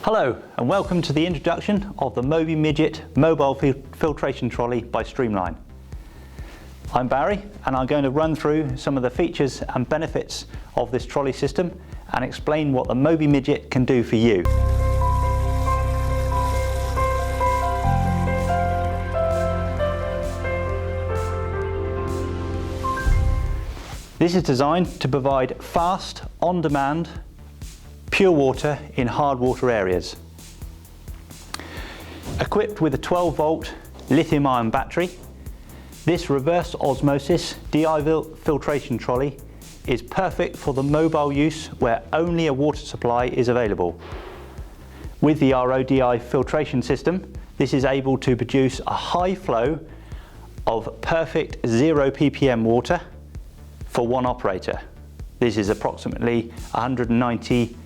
Hello and welcome to the introduction of the MOBI Midget mobile filtration trolley by STREAMLINE. I'm Barry and I'm going to run through some of the features and benefits of this trolley system and explain what the MOBI Midget can do for you. This is designed to provide fast, on-demand, pure water in hard water areas. Equipped with a 12-volt lithium-ion battery, this reverse osmosis DI filtration trolley is perfect for the mobile use where only a water supply is available. With the RODI filtration system, this is able to produce a high flow of perfect 0 ppm water for one operator. This is approximately 190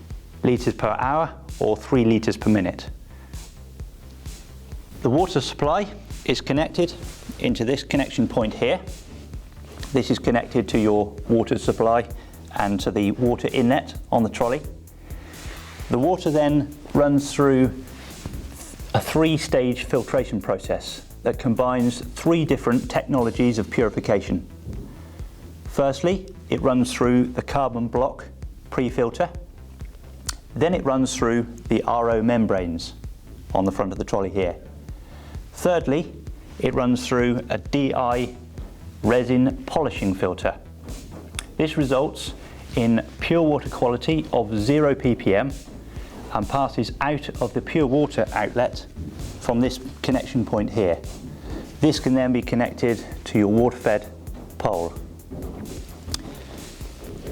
litres per hour or 3 litres per minute. The water supply is connected into this connection point here. This is connected to your water supply and to the water inlet on the trolley. The water then runs through a 3-stage filtration process that combines 3 different technologies of purification. Firstly, it runs through the carbon block pre-filter. Then it runs through the RO membranes on the front of the trolley here. Thirdly, it runs through a DI resin polishing filter. This results in pure water quality of 0 ppm and passes out of the pure water outlet from this connection point here. This can then be connected to your water-fed pole.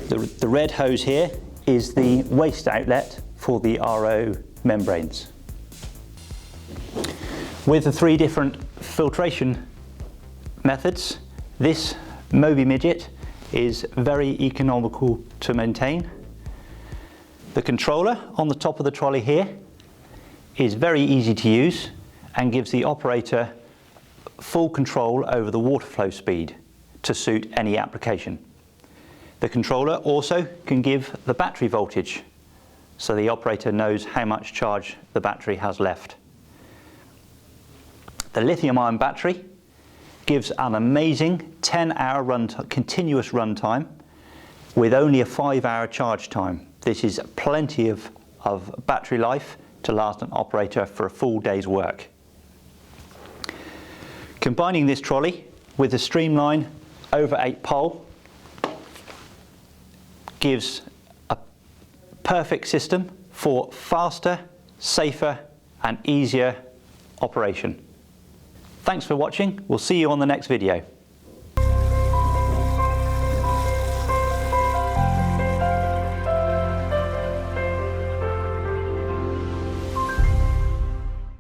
The red hose here is the waste outlet for the RO membranes. With the 3 different filtration methods, this MOBI Midget is very economical to maintain. The controller on the top of the trolley here is very easy to use and gives the operator full control over the water flow speed to suit any application. The controller also can give the battery voltage, so the operator knows how much charge the battery has left. The lithium-ion battery gives an amazing 10-hour continuous run time with only a 5-hour charge time. This is plenty of battery life to last an operator for a full day's work. Combining this trolley with the STREAMLINE over 8 pole gives a perfect system for faster, safer and easier operation. Thanks for watching. We'll see you on the next video.